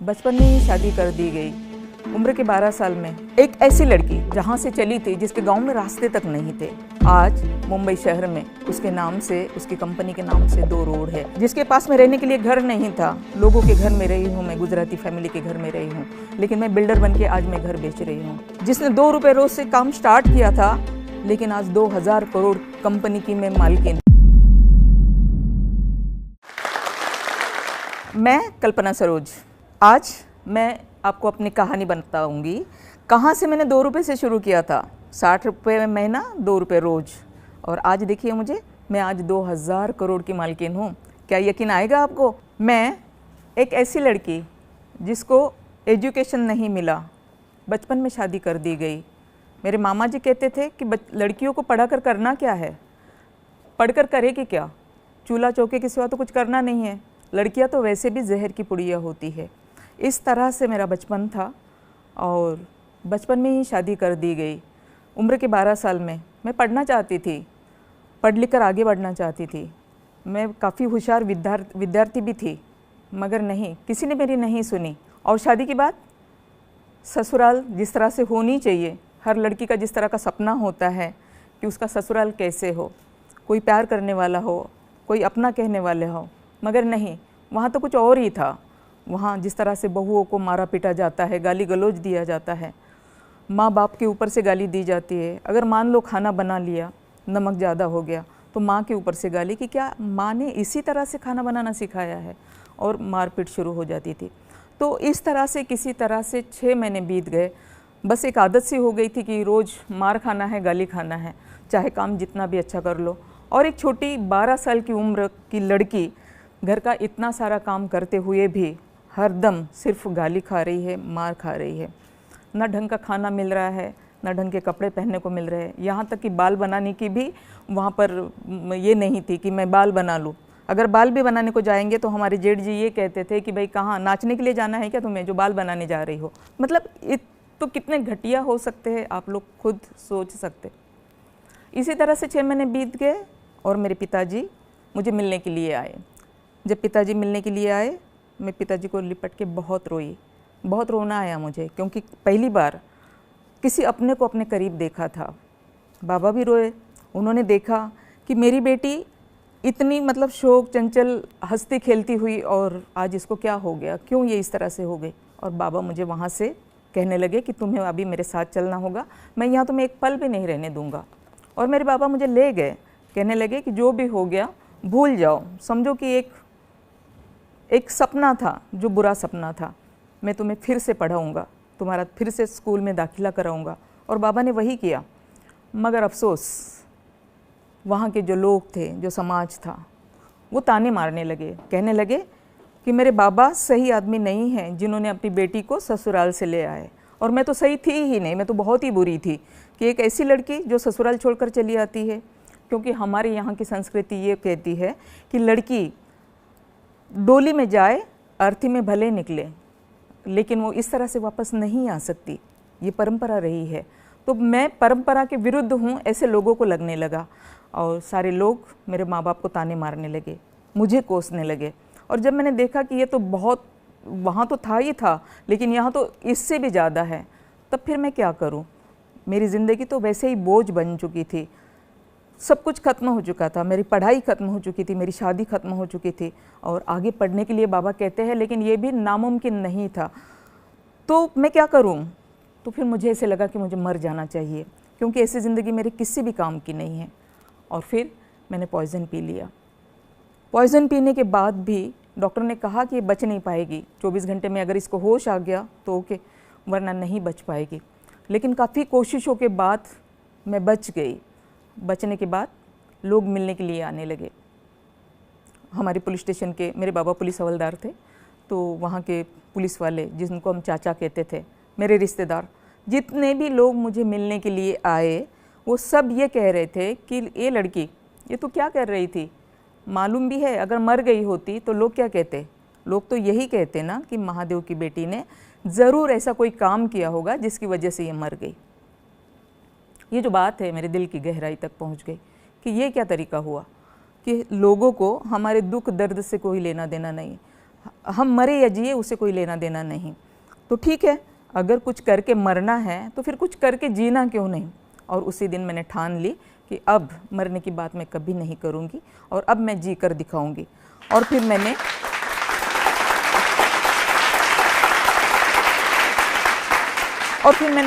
बचपन में ही शादी कर दी गई। उम्र के 12 साल में एक ऐसी लड़की जहाँ से चली थी जिसके गांव में रास्ते तक नहीं थे, आज मुंबई शहर में उसके नाम से, उसकी कंपनी के नाम से 2 रोड है। जिसके पास में रहने के लिए घर नहीं था, लोगों के घर में रही हूँ मैं, गुजराती फैमिली के घर में रही हूँ, लेकिन मैं बिल्डर बन के आज मैं घर बेच रही हूँ। जिसने 2 रुपये रोज से काम स्टार्ट किया था, लेकिन आज 2000 करोड़ कंपनी की मैं मालकिन। मैं कल्पना सरोज, आज मैं आपको अपनी कहानी बताऊंगी। कहाँ से मैंने 2 रुपये से शुरू किया था, 60 रुपये महीना, 2 रुपये रोज, और आज देखिए मुझे, मैं आज 2000 करोड़ की मालकिन हूँ। क्या यकीन आएगा आपको? मैं एक ऐसी लड़की जिसको एजुकेशन नहीं मिला, बचपन में शादी कर दी गई। मेरे मामा जी कहते थे कि लड़कियों को पढ़ाकर करना क्या है, पढ़कर करेगी क्या, चूल्हा चौके के सिवा तो कुछ करना नहीं है, लड़कियां तो वैसे भी जहर की पुड़िया होती है। इस तरह से मेरा बचपन था और बचपन में ही शादी कर दी गई। उम्र के 12 साल में मैं पढ़ना चाहती थी, पढ़ लिख कर आगे बढ़ना चाहती थी। मैं काफ़ी होशियार विद्यार्थी भी थी, मगर नहीं, किसी ने मेरी नहीं सुनी। और शादी के बाद ससुराल जिस तरह से होनी चाहिए, हर लड़की का जिस तरह का सपना होता है कि उसका ससुराल कैसे हो, कोई प्यार करने वाला हो, कोई अपना कहने वाले हो, मगर नहीं, वहाँ तो कुछ और ही था। वहाँ जिस तरह से बहुओं को मारा पीटा जाता है, गाली गलौज दिया जाता है, माँ बाप के ऊपर से गाली दी जाती है। अगर मान लो खाना बना लिया, नमक ज़्यादा हो गया, तो माँ के ऊपर से गाली कि क्या माँ ने इसी तरह से खाना बनाना सिखाया है, और मारपीट शुरू हो जाती थी। तो इस तरह से किसी तरह से 6 महीने बीत गए। बस एक आदत सी हो गई थी कि रोज़ मार खाना है, गाली खाना है, चाहे काम जितना भी अच्छा कर लो। और एक छोटी 12 साल की उम्र की लड़की घर का इतना सारा काम करते हुए भी हरदम सिर्फ गाली खा रही है, मार खा रही है। ना ढंग का खाना मिल रहा है, ना ढंग के कपड़े पहनने को मिल रहे हैं। यहाँ तक कि बाल बनाने की भी वहाँ पर ये नहीं थी कि मैं बाल बना लूँ। अगर बाल भी बनाने को जाएंगे तो हमारे जेठ जी ये कहते थे कि भाई कहाँ नाचने के लिए जाना है क्या तुम्हें, जो बाल बनाने जा रही हो। मतलब तो कितने घटिया हो सकते हैं, आप लोग खुद सोच सकते। इसी तरह से 6 महीने बीत गए और मेरे पिताजी मुझे मिलने के लिए आए। जब पिताजी मिलने के लिए आए, मैं पिताजी को लिपट के बहुत रोई, बहुत रोना आया मुझे, क्योंकि पहली बार किसी अपने को अपने करीब देखा था। बाबा भी रोए, उन्होंने देखा कि मेरी बेटी इतनी मतलब शौक चंचल हंसती खेलती हुई, और आज इसको क्या हो गया, क्यों ये इस तरह से हो गई। और बाबा मुझे वहाँ से कहने लगे कि तुम्हें अभी मेरे साथ चलना होगा, मैं यहाँ तुम्हें एक पल भी नहीं रहने दूँगा। और मेरे बाबा मुझे ले गए, कहने लगे कि जो भी हो गया भूल जाओ, समझो कि एक सपना था, जो बुरा सपना था, मैं तुम्हें फिर से पढ़ाऊँगा, तुम्हारा फिर से स्कूल में दाखिला कराऊँगा। और बाबा ने वही किया। मगर अफसोस, वहाँ के जो लोग थे, जो समाज था, वो ताने मारने लगे, कहने लगे कि मेरे बाबा सही आदमी नहीं हैं जिन्होंने अपनी बेटी को ससुराल से ले आए। और मैं तो सही थी ही नहीं, मैं तो बहुत ही बुरी थी कि एक ऐसी लड़की जो ससुराल छोड़कर चली आती है। क्योंकि हमारे यहाँ की संस्कृति ये कहती है कि लड़की डोली में जाए, अर्थी में भले निकले, लेकिन वो इस तरह से वापस नहीं आ सकती, ये परंपरा रही है। तो मैं परंपरा के विरुद्ध हूँ ऐसे लोगों को लगने लगा, और सारे लोग मेरे माँ बाप को ताने मारने लगे, मुझे कोसने लगे। और जब मैंने देखा कि ये तो बहुत, वहाँ तो था ही था, लेकिन यहाँ तो इससे भी ज़्यादा है, तब फिर मैं क्या करूँ। मेरी ज़िंदगी तो वैसे ही बोझ बन चुकी थी, सब कुछ खत्म हो चुका था, मेरी पढ़ाई खत्म हो चुकी थी, मेरी शादी खत्म हो चुकी थी, और आगे पढ़ने के लिए बाबा कहते हैं, लेकिन ये भी नामुमकिन नहीं था। तो मैं क्या करूं? तो फिर मुझे ऐसे लगा कि मुझे मर जाना चाहिए, क्योंकि ऐसी ज़िंदगी मेरे किसी भी काम की नहीं है। और फिर मैंने पॉइज़न पी लिया। पॉइज़न पीने के बाद भी डॉक्टर ने कहा कि ये बच नहीं पाएगी, 24 घंटे में अगर इसको होश आ गया तो ओके, वरना नहीं बच पाएगी। लेकिन काफ़ी कोशिशों के बाद मैं बच गई। बचने के बाद लोग मिलने के लिए आने लगे। हमारे पुलिस स्टेशन के, मेरे बाबा पुलिस हवलदार थे, तो वहाँ के पुलिस वाले, जिनको हम चाचा कहते थे, मेरे रिश्तेदार, जितने भी लोग मुझे मिलने के लिए आए, वो सब ये कह रहे थे कि ये लड़की, ये तो क्या कर रही थी, मालूम भी है अगर मर गई होती तो लोग क्या कहते, लोग तो यही कहते ना कि महादेव की बेटी ने ज़रूर ऐसा कोई काम किया होगा जिसकी वजह से ये मर गई। ये जो बात है मेरे दिल की गहराई तक पहुंच गई कि ये क्या तरीका हुआ कि लोगों को हमारे दुख दर्द से कोई लेना देना नहीं। हम मरे या जिए उससे कोई लेना देना नहीं। तो ठीक है, अगर कुछ करके मरना है तो फिर कुछ करके जीना क्यों नहीं। और उसी दिन मैंने ठान ली कि अब मरने की बात मैं कभी नहीं करूँगी और अब मैं जी कर दिखाऊँगी। और फिर मैंने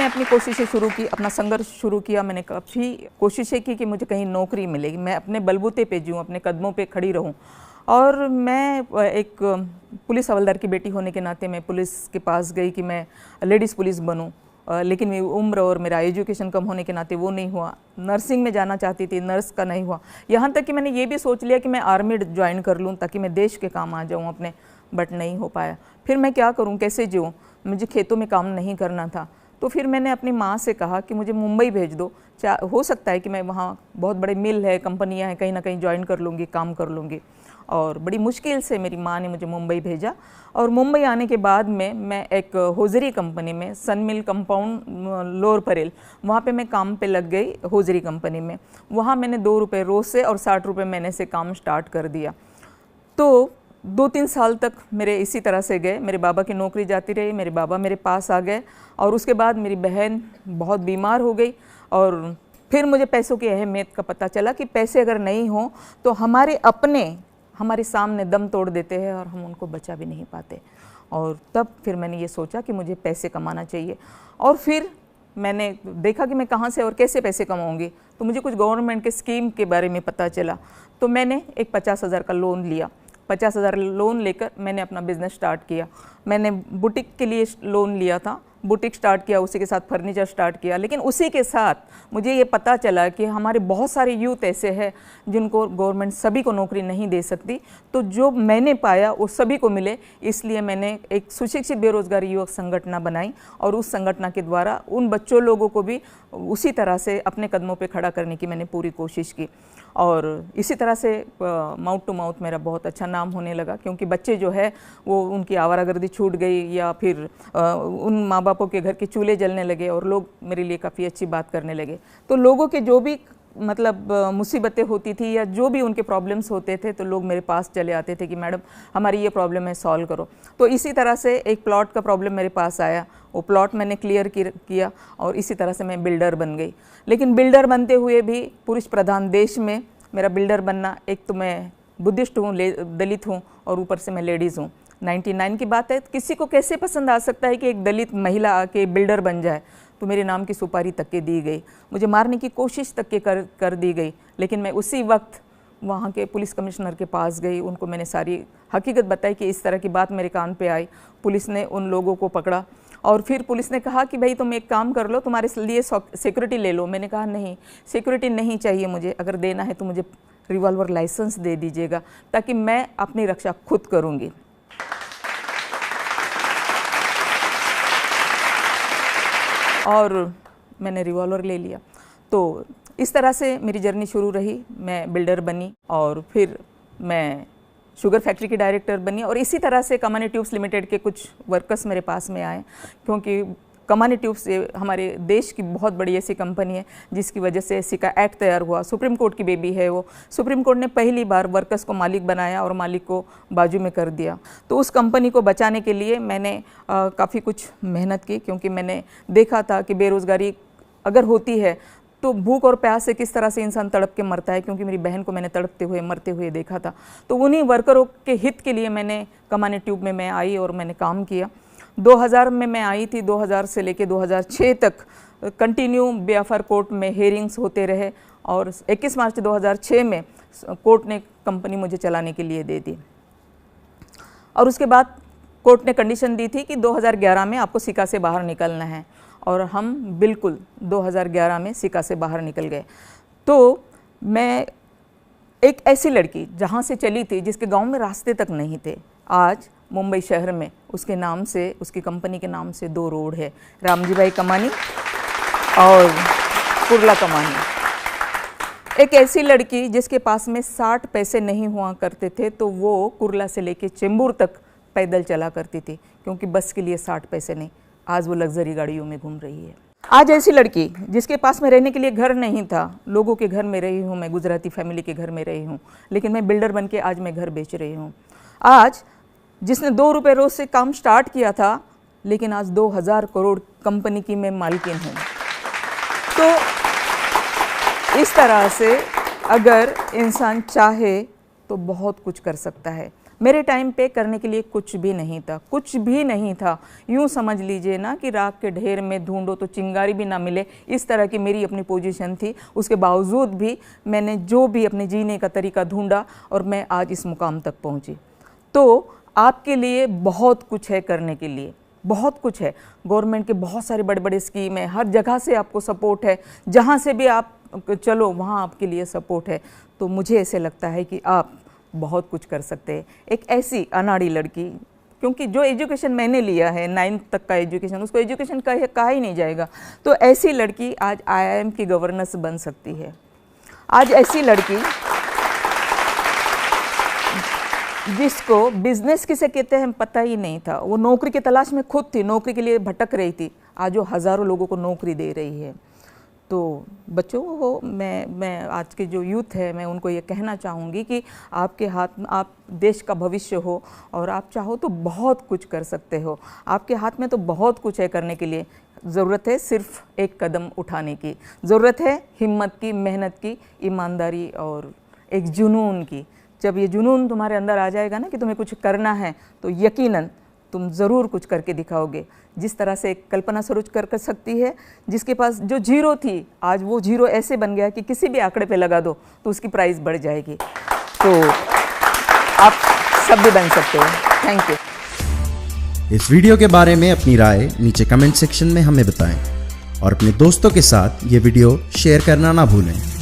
अपनी कोशिशें शुरू की, अपना संघर्ष शुरू किया। मैंने काफ़ी कोशिशें की कि मुझे कहीं नौकरी मिलेगी, मैं अपने बलबूते पे जीऊँ, अपने कदमों पे खड़ी रहूँ। और मैं एक पुलिस हवलदार की बेटी होने के नाते मैं पुलिस के पास गई कि मैं लेडीज़ पुलिस बनूँ, लेकिन मेरी उम्र और मेरा एजुकेशन कम होने के नाते वो नहीं हुआ। नर्सिंग में जाना चाहती थी, नर्स का नहीं हुआ। यहाँ तक कि मैंने ये भी सोच लिया कि मैं आर्मी ज्वाइन कर लूँ ताकि मैं देश के काम आ जाऊँ अपने, बट नहीं हो पाया। फिर मैं क्या करूँ, कैसे जीऊँ? मुझे खेतों में काम नहीं करना था। तो फिर मैंने अपनी माँ से कहा कि मुझे मुंबई भेज दो, हो सकता है कि मैं वहाँ बहुत बड़े मिल है, कंपनियाँ हैं, कहीं ना कहीं ज्वाइन कर लूँगी, काम कर लूँगी। और बड़ी मुश्किल से मेरी माँ ने मुझे मुंबई भेजा। और मुंबई आने के बाद में मैं एक होजरी कंपनी में, सन मिल कंपाउंड लोअर परेल, वहाँ पे मैं काम पे लग गई होजरी कंपनी में। वहाँ मैंने 2 रुपये रोज़ से और 60 रुपये महीने से काम स्टार्ट कर दिया। तो 2-3 साल तक मेरे इसी तरह से गए। मेरे बाबा की नौकरी जाती रही, मेरे बाबा मेरे पास आ गए। और उसके बाद मेरी बहन बहुत बीमार हो गई और फिर मुझे पैसों की अहमियत का पता चला कि पैसे अगर नहीं हो तो हमारे सामने दम तोड़ देते हैं और हम उनको बचा भी नहीं पाते। और तब फिर मैंने ये सोचा कि मुझे पैसे कमाना चाहिए। और फिर मैंने देखा कि मैं कहाँ से और कैसे पैसे कमाऊँगी। तो मुझे कुछ गवर्नमेंट के स्कीम के बारे में पता चला। तो मैंने एक 50,000 का लोन लिया। 50,000 लोन लेकर मैंने अपना बिज़नेस स्टार्ट किया। मैंने बुटीक के लिए लोन लिया था, बुटीक स्टार्ट किया, उसी के साथ फर्नीचर स्टार्ट किया। लेकिन उसी के साथ मुझे ये पता चला कि हमारे बहुत सारे यूथ ऐसे हैं जिनको गवर्नमेंट सभी को नौकरी नहीं दे सकती। तो जो मैंने पाया वो सभी को मिले, इसलिए मैंने एक सुशिक्षित बेरोजगारी युवक संगठन बनाई और उस संगठन के द्वारा उन बच्चों लोगों को भी उसी तरह से अपने कदमों पे खड़ा करने की मैंने पूरी कोशिश की। और इसी तरह से माउथ टू माउथ मेरा बहुत अच्छा नाम होने लगा, क्योंकि बच्चे जो है वो उनकी आवारागर्दी छूट गई या फिर उन माँ बापों के घर के चूल्हे जलने लगे और लोग मेरे लिए काफ़ी अच्छी बात करने लगे। तो लोगों के जो भी मतलब मुसीबतें होती थी या जो भी उनके प्रॉब्लम्स होते थे तो लोग मेरे पास चले आते थे कि मैडम हमारी ये प्रॉब्लम है, सॉल्व करो। तो इसी तरह से एक प्लॉट का प्रॉब्लम मेरे पास आया, वो प्लॉट मैंने क्लियर किया और इसी तरह से मैं बिल्डर बन गई। लेकिन बिल्डर बनते हुए भी पुरुष प्रधान देश में मेरा बिल्डर बनना, एक तो मैं बुद्धिस्ट हूँ, दलित हूँ और ऊपर से मैं लेडीज़ हूँ। 99 की बात है, किसी को कैसे पसंद आ सकता है कि एक दलित महिला आके बिल्डर बन जाए। तो मेरे नाम की सुपारी तक के दी गई, मुझे मारने की कोशिश तक के कर दी गई। लेकिन मैं उसी वक्त वहाँ के पुलिस कमिश्नर के पास गई, उनको मैंने सारी हकीकत बताई कि इस तरह की बात मेरे कान पे आई। पुलिस ने उन लोगों को पकड़ा और फिर पुलिस ने कहा कि भाई तुम एक काम कर लो, तुम्हारे लिए सिक्योरिटी ले लो। मैंने कहा नहीं, सिक्योरिटी नहीं चाहिए मुझे, अगर देना है तो मुझे रिवॉल्वर लाइसेंस दे दीजिएगा ताकि मैं अपनी रक्षा खुद करूँगी। और मैंने रिवॉल्वर ले लिया। तो इस तरह से मेरी जर्नी शुरू रही। मैं बिल्डर बनी और फिर मैं शुगर फैक्ट्री की डायरेक्टर बनी और इसी तरह से कमानी ट्यूब्स लिमिटेड के कुछ वर्कर्स मेरे पास में आए, क्योंकि कमानी ट्यूब्स हमारे देश की बहुत बड़ी ऐसी कंपनी है जिसकी वजह से एसी का एक्ट तैयार हुआ। सुप्रीम कोर्ट की बेबी है वो। सुप्रीम कोर्ट ने पहली बार वर्कर्स को मालिक बनाया और मालिक को बाजू में कर दिया। तो उस कंपनी को बचाने के लिए मैंने काफ़ी कुछ मेहनत की, क्योंकि मैंने देखा था कि बेरोज़गारी अगर होती है तो भूख और प्यास से किस तरह से इंसान तड़प के मरता है, क्योंकि मेरी बहन को मैंने तड़पते हुए मरते हुए देखा था। तो उन्हीं वर्करों के हित के लिए मैंने कमानी ट्यूब में मैं आई और मैंने काम किया। 2000 में मैं आई थी, 2000 से लेके 2006 तक कंटिन्यू बेअफर कोर्ट में हेयरिंग्स होते रहे और 21 मार्च 2006 में कोर्ट ने कंपनी मुझे चलाने के लिए दे दी। और उसके बाद कोर्ट ने कंडीशन दी थी कि 2011 में आपको सिका से बाहर निकलना है और हम बिल्कुल 2011 में सिका से बाहर निकल गए। तो मैं एक ऐसी लड़की जहाँ से चली थी जिसके गांव में रास्ते तक नहीं थे, आज मुंबई शहर में उसके नाम से, उसकी कंपनी के नाम से 2 रोड है, रामजी भाई कमानी और कुर्ला कमानी। एक ऐसी लड़की जिसके पास में 60 पैसे नहीं हुआ करते थे तो वो कुर्ला से लेके चेंबूर तक पैदल चला करती थी, क्योंकि बस के लिए 60 पैसे नहीं। आज वो लग्जरी गाड़ियों में घूम रही है। आज ऐसी लड़की जिसके पास में रहने के लिए घर नहीं था, लोगों के घर में रही हूँ, मैं गुजराती फैमिली के घर में रही हूँ, लेकिन मैं बिल्डर बन के आज मैं घर बेच रही हूँ। आज जिसने 2 रुपये रोज से काम स्टार्ट किया था, लेकिन आज 2000 करोड़ कंपनी की मैं मालकिन हूँ। तो इस तरह से अगर इंसान चाहे तो बहुत कुछ कर सकता है। मेरे टाइम पे करने के लिए कुछ भी नहीं था, कुछ भी नहीं था। यूँ समझ लीजिए ना कि राख के ढेर में ढूंढो तो चिंगारी भी ना मिले, इस तरह की मेरी अपनी पोजीशन थी। उसके बावजूद भी मैंने जो भी अपने जीने का तरीका ढूंढा और मैं आज इस मुकाम तक पहुंची। तो आपके लिए बहुत कुछ है करने के लिए, बहुत कुछ है। गवर्नमेंट के बहुत सारे बड़े बड़े स्कीम है, हर जगह से आपको सपोर्ट है, जहाँ से भी आप चलो वहाँ आपके लिए सपोर्ट है। तो मुझे ऐसे लगता है कि आप बहुत कुछ कर सकते हैं। एक ऐसी अनाड़ी लड़की, क्योंकि जो एजुकेशन मैंने लिया है 9th तक का एजुकेशन, उसको एजुकेशन कहा ही नहीं जाएगा। तो ऐसी लड़की आज IIM की गवर्नेंस बन सकती है। आज ऐसी लड़की जिसको बिजनेस किसे कहते हैं पता ही नहीं था, वो नौकरी की तलाश में खुद थी, नौकरी के लिए भटक रही थी, आज वो हज़ारों लोगों को नौकरी दे रही है। तो बच्चों को मैं आज के जो यूथ है मैं उनको ये कहना चाहूँगी कि आपके हाथ में, आप देश का भविष्य हो और आप चाहो तो बहुत कुछ कर सकते हो। आपके हाथ में तो बहुत कुछ है करने के लिए। ज़रूरत है सिर्फ एक कदम उठाने की, ज़रूरत है हिम्मत की, मेहनत की, ईमानदारी और एक जुनून की। जब ये जुनून तुम्हारे अंदर आ जाएगा ना कि तुम्हें कुछ करना है, तो यकीनन तुम ज़रूर कुछ करके दिखाओगे। जिस तरह से कल्पना सरोज कर सकती है, जिसके पास जो जीरो थी आज वो जीरो ऐसे बन गया कि किसी भी आंकड़े पे लगा दो तो उसकी प्राइस बढ़ जाएगी। तो आप सब भी बन सकते हो। Thank you. इस वीडियो के बारे में अपनी राय नीचे कमेंट सेक्शन में हमें बताएं और अपने दोस्तों के साथ ये वीडियो शेयर करना ना भूलें।